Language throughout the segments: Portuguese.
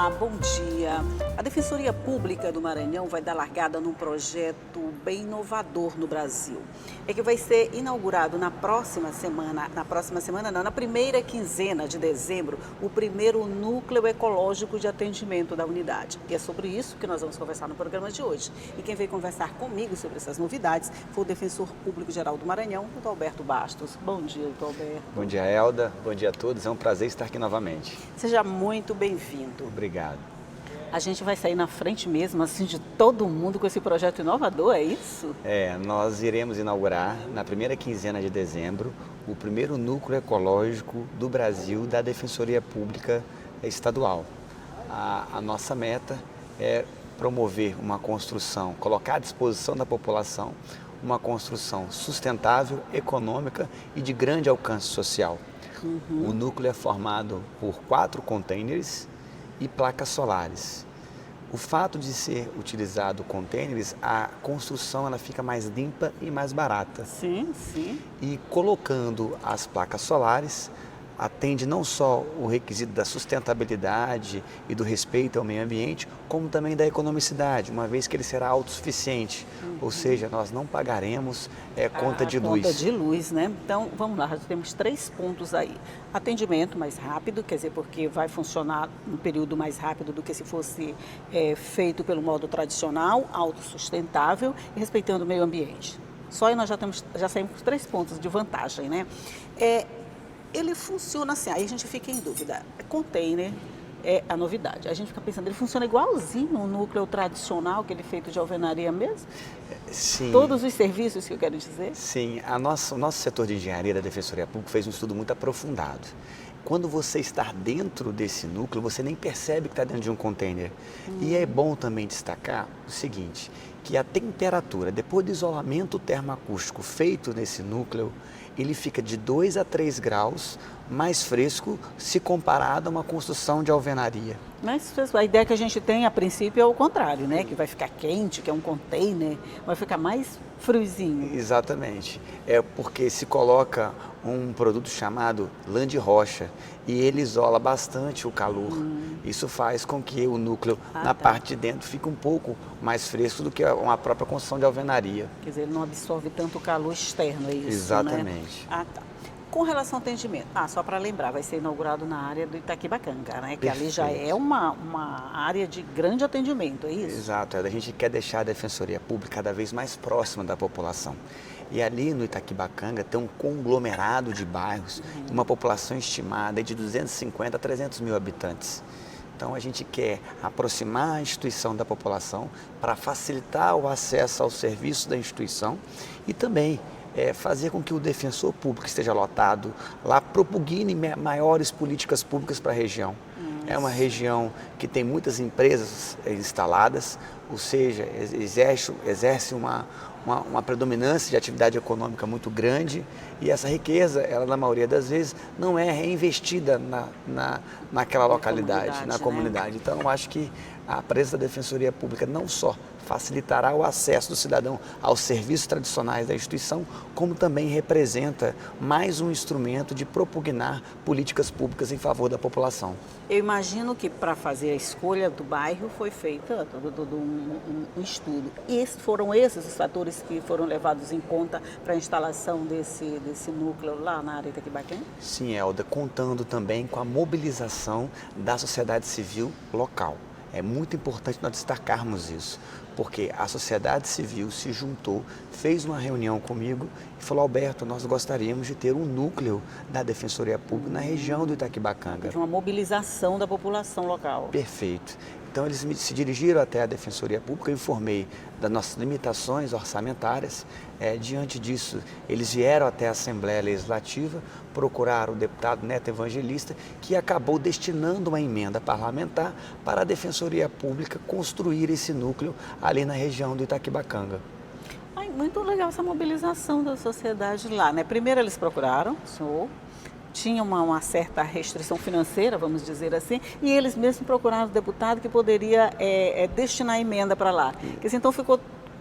Olá, bom dia. A Defensoria Pública do Maranhão vai dar largada num projeto bem inovador no Brasil. É que vai ser inaugurado na primeira quinzena de dezembro, o primeiro núcleo ecológico de atendimento da unidade. E é sobre isso que nós vamos conversar no programa de hoje. E quem veio conversar comigo sobre essas novidades foi o Defensor Público Geral do Maranhão, o doutor Alberto Bastos. Bom dia, doutor Alberto. Bom dia, Elda. Bom dia a todos. É um prazer estar aqui novamente. Seja muito bem-vindo. Obrigado. A gente vai sair na frente mesmo, assim, de todo mundo com esse projeto inovador, é isso? Nós iremos inaugurar na primeira quinzena de dezembro o primeiro núcleo ecológico do Brasil da Defensoria Pública Estadual. A nossa meta é promover uma construção, colocar à disposição da população uma construção sustentável, econômica e de grande alcance social. O núcleo é formado por 4 containers e placas solares. O fato de ser utilizado containers, a construção ela fica mais limpa e mais barata. Sim, sim. E colocando as placas solares, atende não só o requisito da sustentabilidade e do respeito ao meio ambiente, como também da economicidade, uma vez que ele será autossuficiente, ou seja, nós não pagaremos conta de luz. Conta de luz, né? Então, vamos lá, já temos 3 pontos aí. Atendimento mais rápido, quer dizer, porque vai funcionar um período mais rápido do que se fosse feito pelo modo tradicional, autossustentável e respeitando o meio ambiente. Só aí nós já saímos com 3 pontos de vantagem, né? Ele funciona assim, aí a gente fica em dúvida. Container é a novidade. A gente fica pensando, ele funciona igualzinho o núcleo tradicional, aquele feito de alvenaria mesmo? Sim. Todos os serviços que eu quero dizer? Sim, o nosso setor de engenharia da Defensoria Pública fez um estudo muito aprofundado. Quando você está dentro desse núcleo, você nem percebe que está dentro de um container. E é bom também destacar o seguinte, que a temperatura, depois do isolamento termoacústico feito nesse núcleo, ele fica de 2 a 3 graus mais fresco se comparado a uma construção de alvenaria. Mas a ideia que a gente tem, a princípio, é o contrário, né? Que vai ficar quente, que é um container, vai ficar mais friozinho. Exatamente. É porque se coloca um produto chamado lã de rocha e ele isola bastante o calor. Isso faz com que o núcleo na parte de dentro fique um pouco mais fresco do que uma própria construção de alvenaria. Quer dizer, ele não absorve tanto o calor externo, é isso, Exatamente. né? Tá. Com relação ao atendimento, só para lembrar, vai ser inaugurado na área do Itaquibacanga, né? Que ali já é uma área de grande atendimento, é isso? Exato, a gente quer deixar a Defensoria Pública cada vez mais próxima da população. E ali no Itaquibacanga tem um conglomerado de bairros, uma população estimada de 250 a 300 mil habitantes. Então a gente quer aproximar a instituição da população para facilitar o acesso ao serviço da instituição e também fazer com que o defensor público esteja lotado lá, propugne maiores políticas públicas para a região. É uma região que tem muitas empresas instaladas, ou seja, exerce uma predominância de atividade econômica muito grande e essa riqueza, ela na maioria das vezes, não é reinvestida naquela localidade, na comunidade. Então, eu acho que a presença da Defensoria Pública não só facilitará o acesso do cidadão aos serviços tradicionais da instituição, como também representa mais um instrumento de propugnar políticas públicas em favor da população. Eu imagino que para fazer a escolha do bairro foi feita todo um estudo. E foram esses os fatores que foram levados em conta para a instalação desse núcleo lá na área de Itaquibacanga? Sim, Elda, contando também com a mobilização da sociedade civil local. É muito importante nós destacarmos isso, porque a sociedade civil se juntou, fez uma reunião comigo e falou: Alberto, nós gostaríamos de ter um núcleo da Defensoria Pública na região do Itaquibacanga. De uma mobilização da população local. Perfeito. Então eles se dirigiram até a Defensoria Pública, eu informei das nossas limitações orçamentárias. Diante disso, eles vieram até a Assembleia Legislativa, procuraram o deputado Neto Evangelista, que acabou destinando uma emenda parlamentar para a Defensoria Pública construir esse núcleo ali na região do Itaquibacanga. Muito legal essa mobilização da sociedade lá, né? Primeiro eles procuraram o senhor, tinha uma certa restrição financeira, vamos dizer assim, e eles mesmos procuraram o deputado que poderia destinar a emenda para lá. Então ficou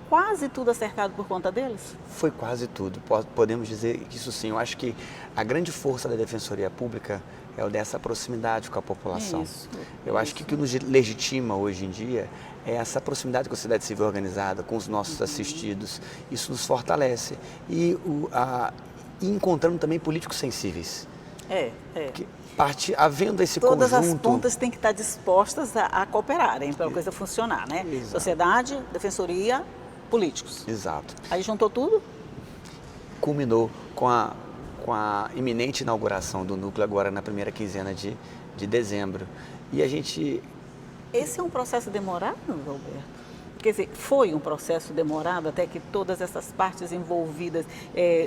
quase tudo acertado por conta deles? Foi quase tudo, podemos dizer isso sim. Eu acho que a grande força da Defensoria Pública é o dessa proximidade com a população. Eu acho que o que nos legitima hoje em dia é essa proximidade com a sociedade civil organizada, com os nossos assistidos. Isso nos fortalece. E encontrando também políticos sensíveis. Havendo esse Todas conjunto... as pontas têm que estar dispostas a cooperarem para a coisa funcionar, né? Exato. Sociedade, defensoria, políticos. Exato. Aí juntou tudo? Culminou com a iminente inauguração do núcleo agora na primeira quinzena de dezembro. E a gente... Esse é um processo demorado, Alberto? Quer dizer, foi um processo demorado até que todas essas partes envolvidas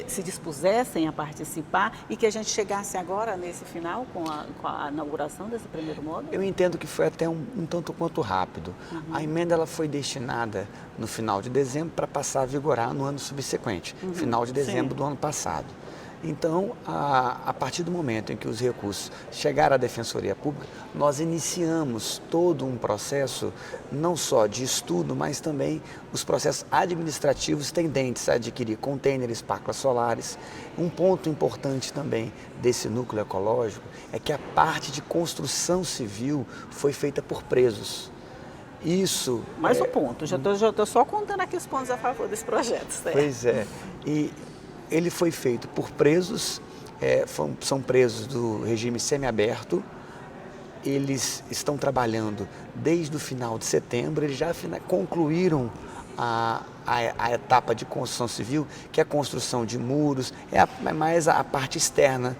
se dispusessem a participar e que a gente chegasse agora nesse final com a inauguração desse primeiro módulo? Eu entendo que foi até um tanto quanto rápido. A emenda ela foi destinada no final de dezembro para passar a vigorar no ano subsequente, final de dezembro do ano passado. Então, a partir do momento em que os recursos chegaram à Defensoria Pública, nós iniciamos todo um processo, não só de estudo, mas também os processos administrativos tendentes a adquirir contêineres, placas solares. Um ponto importante também desse núcleo ecológico é que a parte de construção civil foi feita por presos. Isso... Mais um ponto, já estou só contando aqui os pontos a favor desse projeto. Certo? Pois é. E ele foi feito por presos, são presos do regime semiaberto. Eles estão trabalhando desde o final de setembro, eles já concluíram a etapa de construção civil, que é a construção de muros, é mais a parte externa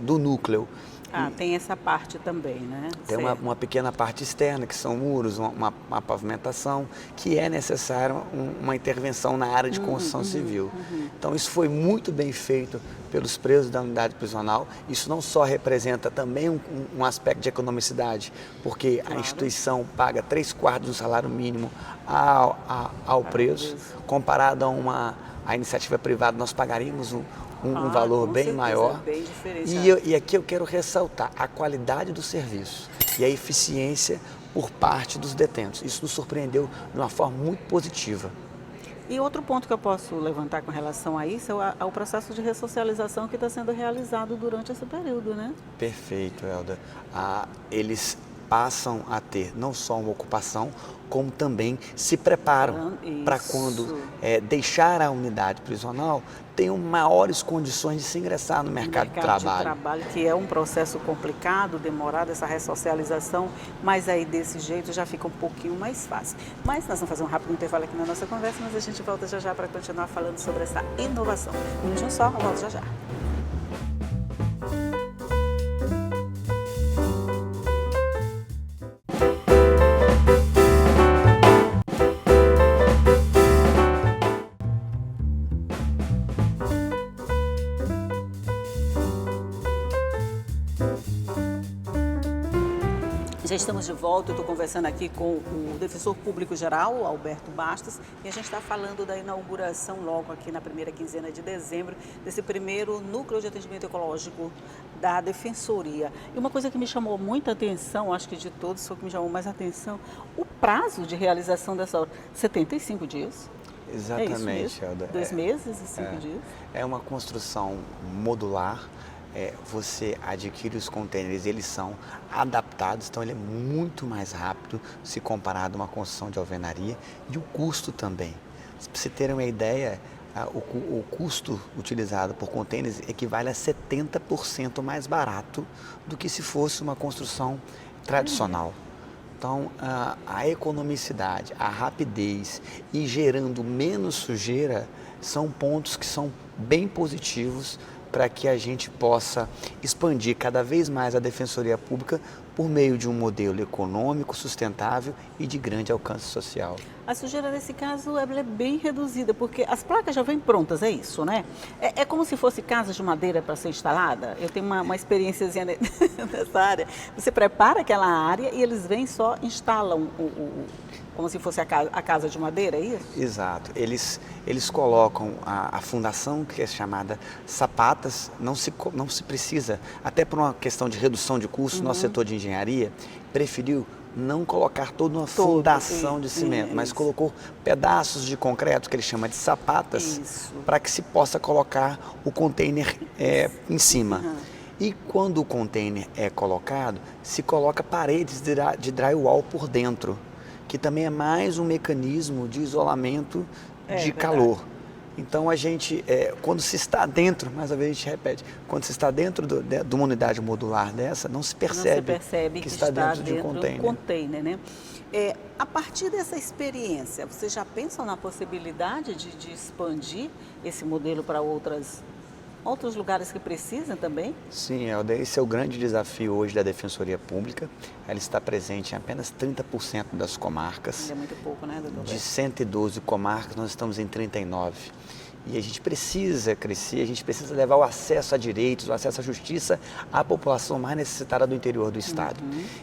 do núcleo. Tem essa parte também, né? Tem uma pequena parte externa, que são muros, uma pavimentação, que é necessária uma intervenção na área de construção civil. Então, isso foi muito bem feito pelos presos da unidade prisional. Isso não só representa também um aspecto de economicidade, porque a instituição paga 3/4 do salário mínimo ao preso, comparado a iniciativa privada, nós pagaríamos um valor bem maior. Bem E aqui eu quero ressaltar a qualidade do serviço e a eficiência por parte dos detentos. Isso nos surpreendeu de uma forma muito positiva. E outro ponto que eu posso levantar com relação a isso é o processo de ressocialização que está sendo realizado durante esse período, né? Perfeito, Elda. Eles passam a ter não só uma ocupação, como também se preparam para quando deixar a unidade prisional, tenham maiores condições de se ingressar no mercado de trabalho. Que é um processo complicado, demorado, essa ressocialização, mas aí desse jeito já fica um pouquinho mais fácil. Mas nós vamos fazer um rápido intervalo aqui na nossa conversa, mas a gente volta já para continuar falando sobre essa inovação. Um minutinho só, eu volto já. Já estamos de volta, eu estou conversando aqui com o defensor público geral, Alberto Bastos, e a gente está falando da inauguração logo aqui na primeira quinzena de dezembro, desse primeiro núcleo de atendimento ecológico da Defensoria. E uma coisa que me chamou muita atenção, acho que de todos foi o que me chamou mais atenção, o prazo de realização dessa obra, 75 dias. Exatamente, Elda. 2 meses e 5 dias. É uma construção modular. Você adquire os contêineres, eles são adaptados, então ele é muito mais rápido se comparado a uma construção de alvenaria, e o custo também. Para você terem uma ideia, o custo utilizado por contêineres equivale a 70% mais barato do que se fosse uma construção tradicional. Então, a economicidade, a rapidez e gerando menos sujeira são pontos que são bem positivos para que a gente possa expandir cada vez mais a Defensoria Pública por meio de um modelo econômico, sustentável e de grande alcance social. A sujeira, nesse caso, ela é bem reduzida, porque as placas já vêm prontas, é isso, né? É como se fosse casa de madeira para ser instalada. Eu tenho uma experiênciazinha nessa área. Você prepara aquela área e eles vêm só instalam como se fosse a casa de madeira, é isso? Exato. Eles colocam a fundação, que é chamada sapatas, não se precisa, até por uma questão de redução de custos, nosso setor de engenharia preferiu não colocar toda uma fundação de cimento, mas colocou pedaços de concreto, que ele chama de sapatas, para que se possa colocar o container em cima. E quando o container é colocado, se coloca paredes de drywall por dentro, que também é mais um mecanismo de isolamento de calor. Então a gente, quando se está dentro, mais uma vez a gente repete, quando se está dentro de uma unidade modular dessa, não se percebe que está dentro de um container. Né? A partir dessa experiência, vocês já pensam na possibilidade de expandir esse modelo para outros lugares que precisam também? Sim, Helder, esse é o grande desafio hoje da Defensoria Pública. Ela está presente em apenas 30% das comarcas. É muito pouco, né, doutor? De 112 comarcas, nós estamos em 39. E a gente precisa crescer, a gente precisa levar o acesso a direitos, o acesso à justiça à população mais necessitada do interior do Estado.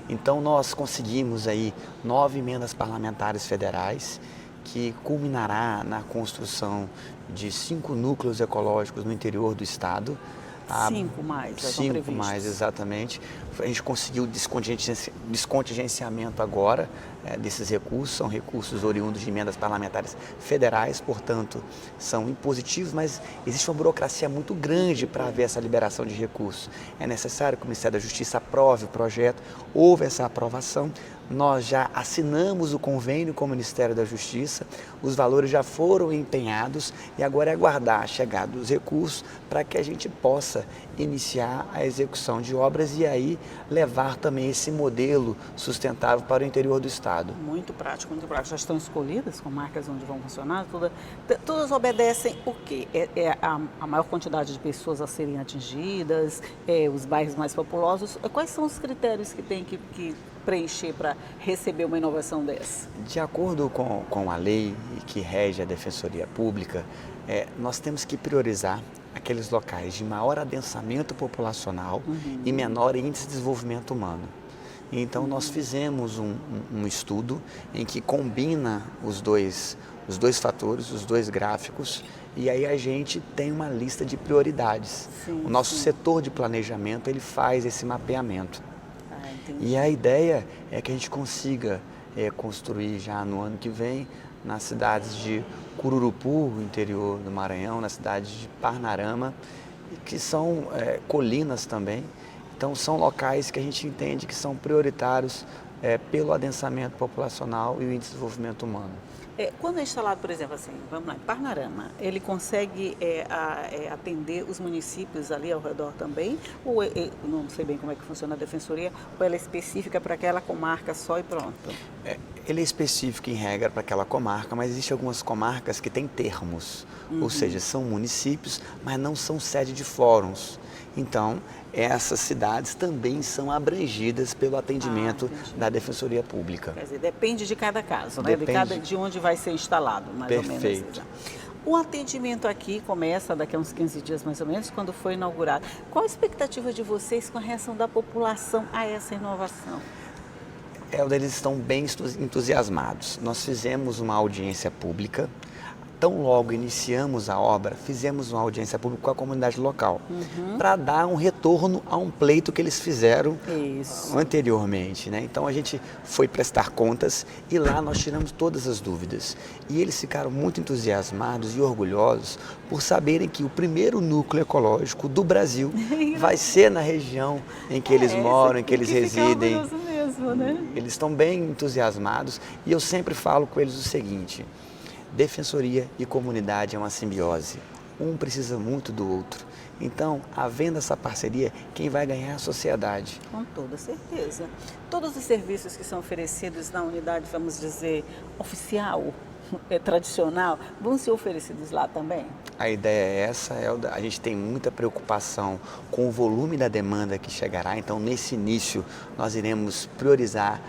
Então nós conseguimos aí 9 emendas parlamentares federais, que culminará na construção de 5 núcleos ecológicos no interior do Estado. 5 mais, 5 mais, exatamente. A gente conseguiu descontingenciamento agora desses recursos, são recursos oriundos de emendas parlamentares federais, portanto, são impositivos, mas existe uma burocracia muito grande para haver essa liberação de recursos. É necessário que o Ministério da Justiça aprove o projeto, houve essa aprovação, nós já assinamos o convênio com o Ministério da Justiça, os valores já foram empenhados e agora é aguardar a chegada dos recursos para que a gente possa iniciar a execução de obras e aí levar também esse modelo sustentável para o interior do Estado. Muito prático, muito prático. Já estão escolhidas comarcas onde vão funcionar? Todas obedecem o quê? A maior quantidade de pessoas a serem atingidas, os bairros mais populosos. Quais são os critérios que tem que preencher para receber uma inovação dessa? De acordo com a lei que rege a Defensoria Pública, nós temos que priorizar aqueles locais de maior adensamento populacional e menor índice de desenvolvimento humano. Então nós fizemos um estudo em que combina os dois fatores, os dois gráficos, e aí a gente tem uma lista de prioridades. O nosso setor de planejamento, ele faz esse mapeamento. E a ideia é que a gente consiga construir já no ano que vem nas cidades de Cururupu, no interior do Maranhão, na cidade de Parnarama, que são colinas também. Então são locais que a gente entende que são prioritários pelo adensamento populacional e o índice de desenvolvimento humano. Quando é instalado, por exemplo, assim, vamos lá, em Parnarama, ele consegue atender os municípios ali ao redor também? Ou não sei bem como é que funciona a defensoria, ou ela é específica para aquela comarca só e pronto? Ele é específico em regra para aquela comarca, mas existem algumas comarcas que têm termos, ou seja, são municípios, mas não são sede de fóruns. Então, essas cidades também são abrangidas pelo atendimento da Defensoria Pública. Quer dizer, depende de cada caso, né? De onde vai ser instalado, mais ou menos. Perfeito. O atendimento aqui começa daqui a uns 15 dias, mais ou menos, quando foi inaugurado. Qual a expectativa de vocês com a reação da população a essa inovação? Eles estão bem entusiasmados. Nós fizemos uma audiência pública. Tão logo iniciamos a obra, fizemos uma audiência pública com a comunidade local, para dar um retorno a um pleito que eles fizeram anteriormente. Né? Então a gente foi prestar contas e lá nós tiramos todas as dúvidas. E eles ficaram muito entusiasmados e orgulhosos por saberem que o primeiro núcleo ecológico do Brasil vai ser na região em que eles moram, em que eles residem. Mesmo, né? Eles estão bem entusiasmados e eu sempre falo com eles o seguinte: defensoria e comunidade é uma simbiose. Um precisa muito do outro. Então, havendo essa parceria, quem vai ganhar é a sociedade. Com toda certeza. Todos os serviços que são oferecidos na unidade, vamos dizer, oficial, tradicional, vão ser oferecidos lá também? A ideia é essa, Elda. A gente tem muita preocupação com o volume da demanda que chegará. Então, nesse início, nós iremos priorizar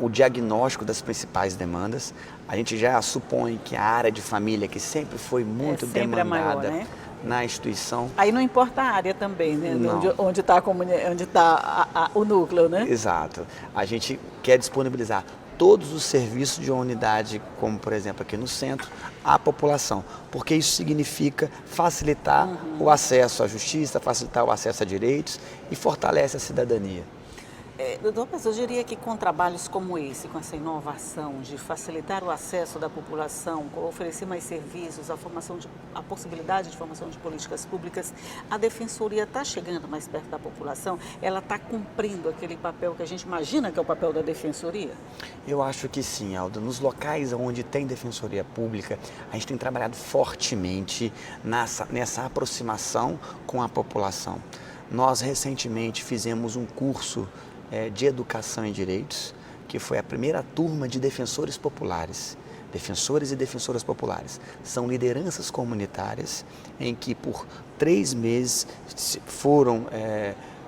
o diagnóstico das principais demandas. A gente já supõe que a área de família, que sempre foi muito demandada maior, né? na instituição. Aí não importa a área também, né? Onde está o núcleo, né? Exato. A gente quer disponibilizar todos os serviços de uma unidade, como por exemplo aqui no centro, à população, porque isso significa facilitar o acesso à justiça, facilitar o acesso a direitos e fortalece a cidadania. Doutor Paz, eu diria que com trabalhos como esse, com essa inovação de facilitar o acesso da população, oferecer mais serviços, a possibilidade de formação de políticas públicas, a Defensoria está chegando mais perto da população? Ela está cumprindo aquele papel que a gente imagina que é o papel da Defensoria? Eu acho que sim, Alda. Nos locais onde tem defensoria pública, a gente tem trabalhado fortemente nessa aproximação com a população. Nós recentemente fizemos um curso de Educação em Direitos, que foi a primeira turma de defensores populares. Defensores e defensoras populares. São lideranças comunitárias em que por 3 meses foram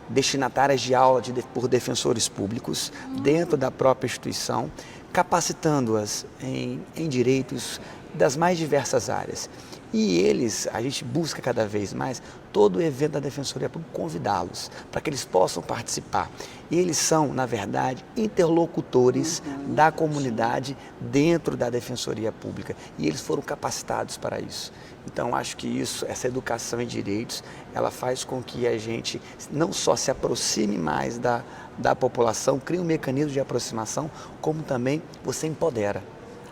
destinatárias de aula por defensores públicos dentro da própria instituição, capacitando-as em direitos das mais diversas áreas. E a gente busca cada vez mais, todo o evento da Defensoria Pública, convidá-los para que eles possam participar. E eles são, na verdade, interlocutores da comunidade dentro da Defensoria Pública. E eles foram capacitados para isso. Então, acho que essa educação em direitos, ela faz com que a gente não só se aproxime mais da população, crie um mecanismo de aproximação, como também você empodera.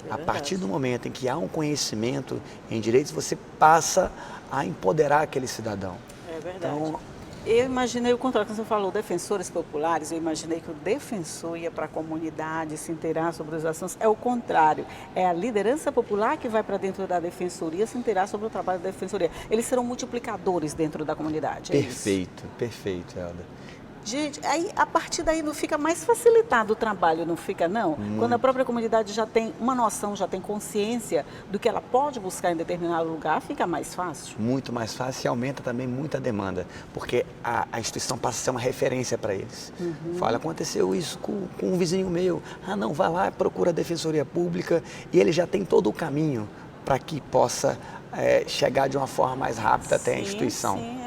A partir do momento em que há um conhecimento em direitos, você passa a empoderar aquele cidadão. É verdade. Então, eu imaginei o contrário, quando você falou defensores populares, eu imaginei que o defensor ia para a comunidade se inteirar sobre os assuntos. É o contrário, é a liderança popular que vai para dentro da defensoria se inteirar sobre o trabalho da defensoria. Eles serão multiplicadores dentro da comunidade. Perfeito, perfeito, Helder. Gente, aí a partir daí não fica mais facilitado o trabalho, não fica não? Muito. Quando a própria comunidade já tem uma noção, já tem consciência do que ela pode buscar em determinado lugar, fica mais fácil? Muito mais fácil e aumenta também muito a demanda, porque a instituição passa a ser uma referência para eles. Fala, aconteceu isso com um vizinho meu, não, vai lá, procura a Defensoria Pública e ele já tem todo o caminho para que possa chegar de uma forma mais rápida até a instituição. Sim,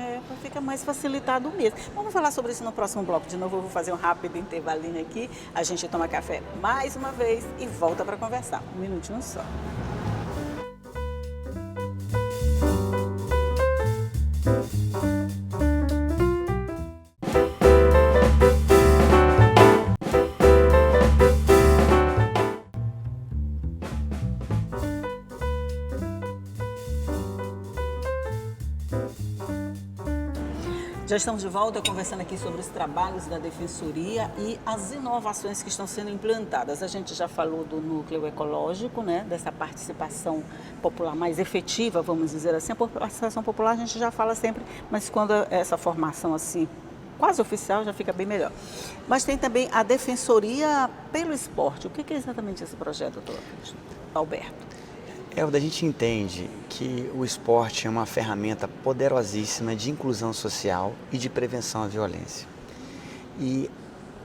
fica mais facilitado mesmo. Vamos falar sobre isso no próximo bloco. De novo, eu vou fazer um rápido intervalinho aqui. A gente toma café mais uma vez e volta para conversar. Um minutinho só. Já estamos de volta conversando aqui sobre os trabalhos da Defensoria e as inovações que estão sendo implantadas. A gente já falou do núcleo ecológico, né, dessa participação popular mais efetiva, vamos dizer assim. A participação popular a gente já fala sempre, mas quando essa formação assim quase oficial já fica bem melhor. Mas tem também a Defensoria pelo Esporte. O que é exatamente esse projeto, doutor Alberto? A gente entende que o esporte é uma ferramenta poderosíssima de inclusão social e de prevenção à violência. E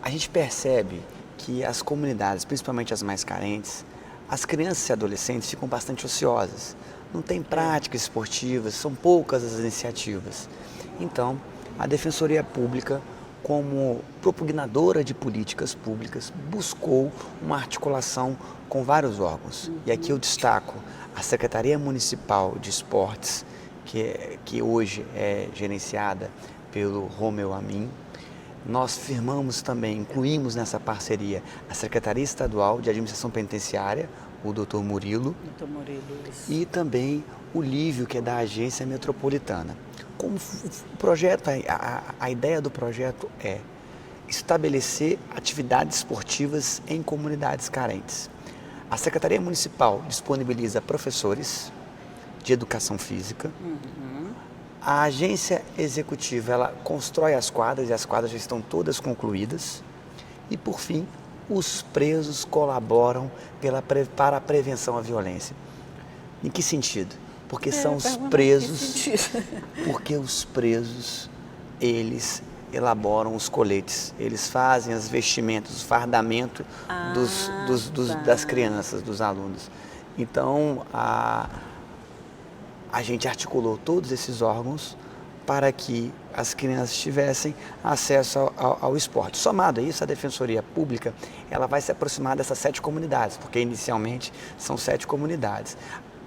a gente percebe que as comunidades, principalmente as mais carentes, as crianças e adolescentes ficam bastante ociosas. Não tem práticas esportivas, são poucas as iniciativas. Então, a Defensoria Pública, como propugnadora de políticas públicas, buscou uma articulação com vários órgãos. E aqui eu destaco a Secretaria Municipal de Esportes, que hoje é gerenciada pelo Romeu Amin. Nós firmamos também, incluímos nessa parceria a Secretaria Estadual de Administração Penitenciária, o Dr. Murilo, e também o Lívio, que é da Agência Metropolitana. Como o projeto, a ideia do projeto é estabelecer atividades esportivas em comunidades carentes. A Secretaria Municipal disponibiliza professores de educação física. A agência executiva, ela constrói as quadras e as quadras já estão todas concluídas. E, por fim, os presos colaboram para a prevenção à violência. Em que sentido? Porque são os presos, porque os presos, eles elaboram os coletes, eles fazem as vestimentas, o fardamento das crianças, dos alunos. Então, a gente articulou todos esses órgãos para que as crianças tivessem acesso ao esporte. Somado a isso, a Defensoria Pública, ela vai se aproximar dessas 7 comunidades, porque inicialmente são 7 comunidades.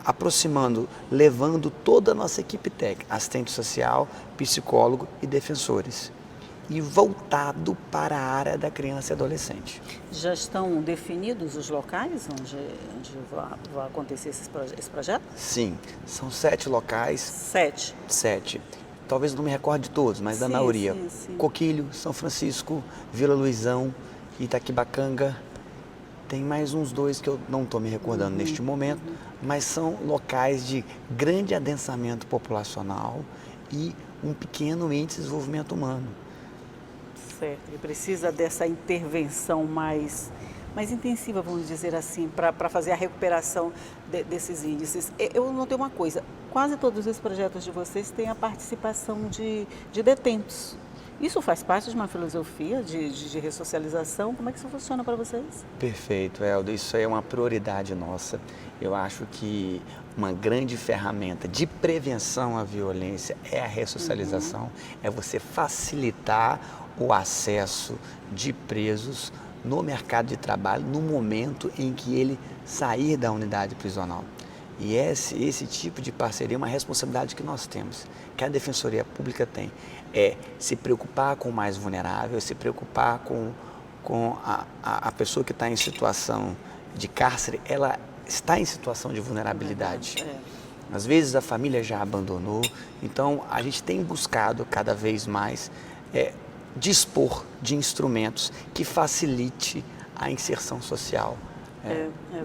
Aproximando, levando toda a nossa equipe técnica, assistente social, psicólogo e defensores. e voltado para a área da criança e adolescente. Já estão definidos os locais onde vai acontecer esse projeto? Sim, são 7 locais. 7. 7. Talvez não me recorde de todos, mas da Sim, maioria. sim. Coquilho, São Francisco, Vila Luizão, Itaquibacanga. Tem mais uns 2 que eu não estou me recordando neste momento, mas são locais de grande adensamento populacional e um pequeno índice de desenvolvimento humano. Certo, e precisa dessa intervenção mais intensiva, vamos dizer assim, para fazer a recuperação desses índices. Eu notei uma coisa, quase todos os projetos de vocês têm a participação de detentos. Isso faz parte de uma filosofia de ressocialização? Como é que isso funciona para vocês? Perfeito, Elda. Isso aí é uma prioridade nossa. Eu acho que uma grande ferramenta de prevenção à violência é a ressocialização, é você facilitar o acesso de presos no mercado de trabalho no momento em que ele sair da unidade prisional. E esse tipo de parceria é uma responsabilidade que nós temos, que a Defensoria Pública tem, é se preocupar com o mais vulnerável, se preocupar com a pessoa que está em situação de cárcere, ela está em situação de vulnerabilidade. Às vezes a família já abandonou, então a gente tem buscado cada vez mais dispor de instrumentos que facilite a inserção social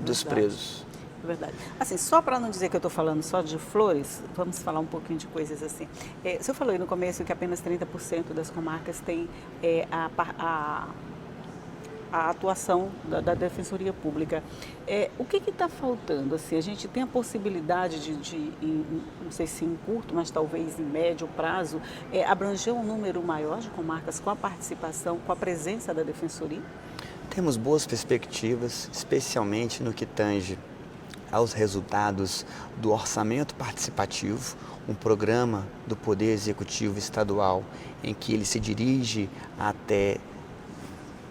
dos presos. É verdade. Assim, só para não dizer que eu estou falando só de flores, vamos falar um pouquinho de coisas assim. O senhor falou aí no começo que apenas 30% das comarcas têm a atuação da Defensoria Pública. O que está faltando? Assim, a gente tem a possibilidade não sei se em curto, mas talvez em médio prazo, abranger um número maior de comarcas com a participação, com a presença da Defensoria? Temos boas perspectivas, especialmente no que tange aos resultados do orçamento participativo, um programa do Poder Executivo Estadual em que ele se dirige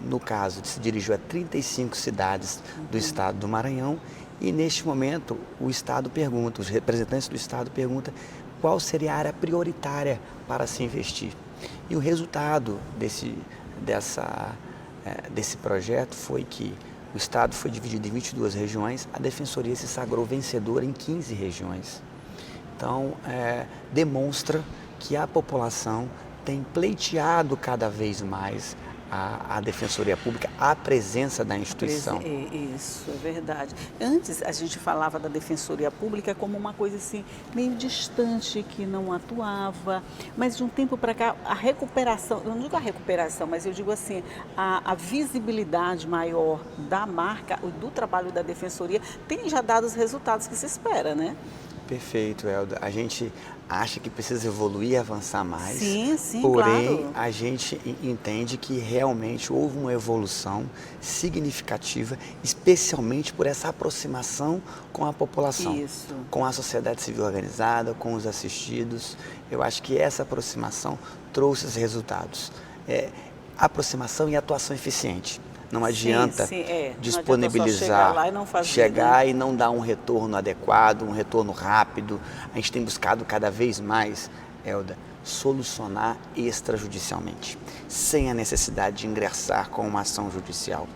no caso, se dirigiu a 35 cidades do estado do Maranhão e neste momento o estado pergunta, os representantes do estado perguntam qual seria a área prioritária para se investir. E o resultado desse projeto foi que o estado foi dividido em 22 regiões, a Defensoria se sagrou vencedora em 15 regiões. Então, demonstra que a população tem pleiteado cada vez mais a Defensoria Pública, a presença da instituição. Isso, é verdade. Antes a gente falava da Defensoria Pública como uma coisa assim, meio distante, que não atuava, mas de um tempo para cá, a recuperação, eu não digo a recuperação, mas eu digo assim, a visibilidade maior da marca, do trabalho da Defensoria, tem já dado os resultados que se espera, né? Perfeito, Elda. A gente acha que precisa evoluir e avançar mais, sim, porém claro. a gente entende que realmente houve uma evolução significativa, especialmente por essa aproximação com a população, com a sociedade civil organizada, com os assistidos. Eu acho que essa aproximação trouxe os resultados. Aproximação e atuação eficiente. Não adianta disponibilizar, não adianta só chegar lá e não fazer, chegar e não dar um retorno adequado, um retorno rápido. A gente tem buscado cada vez mais, Elda, solucionar extrajudicialmente, sem a necessidade de ingressar com uma ação judicial.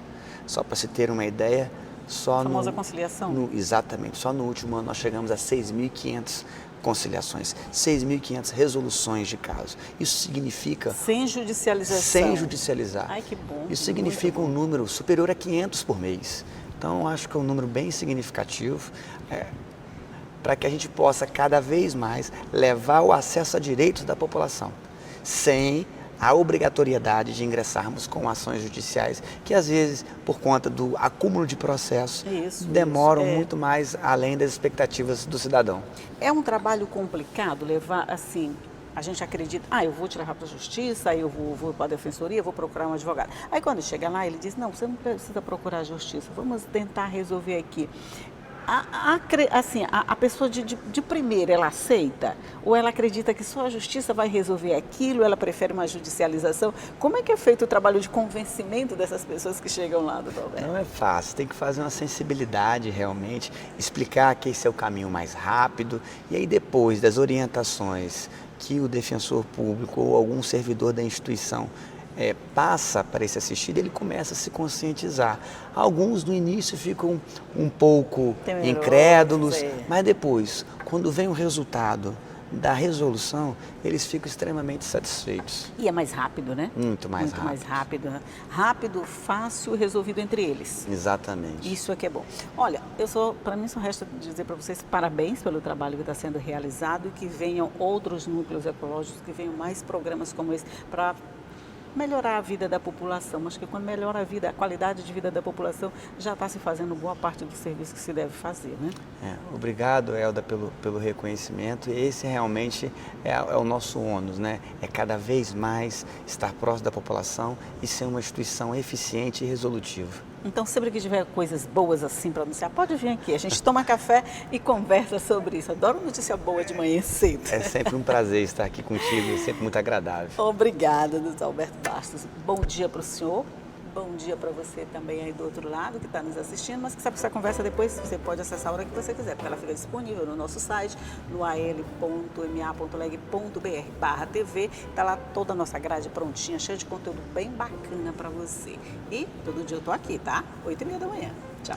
Só para se ter uma ideia, a famosa conciliação. Exatamente, só no último ano nós chegamos a 6.500 conciliações, 6.500 resoluções de casos. Isso significa... Sem judicialização. Sem judicializar. Ai, que bom. Isso significa um número superior a 500 por mês. Então, acho que é um número bem significativo para que a gente possa cada vez mais levar o acesso a direitos da população, sem a obrigatoriedade de ingressarmos com ações judiciais, que às vezes, por conta do acúmulo de processos, demoram muito mais além das expectativas do cidadão. É um trabalho complicado levar, assim, a gente acredita, eu vou tirar para a justiça, aí eu vou para a defensoria, vou procurar um advogado. Aí quando chega lá, ele diz, não, você não precisa procurar a justiça, vamos tentar resolver aqui. A pessoa de primeira, ela aceita? Ou ela acredita que só a justiça vai resolver aquilo, ela prefere uma judicialização? Como é que é feito o trabalho de convencimento dessas pessoas que chegam lá, doutor Alberto? Não é fácil, tem que fazer uma sensibilidade realmente, explicar que esse é o caminho mais rápido, e aí depois das orientações que o defensor público ou algum servidor da instituição passa para esse assistido, ele começa a se conscientizar. Alguns no início ficam um pouco incrédulos, mas depois, quando vem o resultado da resolução, eles ficam extremamente satisfeitos. E é mais rápido, né? Muito mais rápido. Muito mais rápido, né? Rápido, fácil, resolvido entre eles. Exatamente. Isso é que é bom. Olha, para mim só resta dizer para vocês parabéns pelo trabalho que está sendo realizado e que venham outros núcleos ecológicos, que venham mais programas como esse para melhorar a vida da população. Acho que quando melhora a vida, a qualidade de vida da população, já está se fazendo boa parte do serviço que se deve fazer, né? Obrigado, Elda, pelo reconhecimento. Esse realmente é o nosso ônus, né? É cada vez mais estar próximo da população e ser uma instituição eficiente e resolutiva. Então, sempre que tiver coisas boas assim para anunciar, pode vir aqui. A gente toma café e conversa sobre isso. Adoro notícia boa de manhã cedo. É sempre um prazer estar aqui contigo, é sempre muito agradável. Obrigada, doutor Alberto Bastos. Bom dia para o senhor. Bom dia para você também aí do outro lado que está nos assistindo, mas que sabe que essa conversa depois você pode acessar a hora que você quiser, porque ela fica disponível no nosso site, no al.ma.leg.br/TV. Está lá toda a nossa grade prontinha, cheia de conteúdo bem bacana para você. E todo dia eu tô aqui, tá? 8h30 da manhã. Tchau.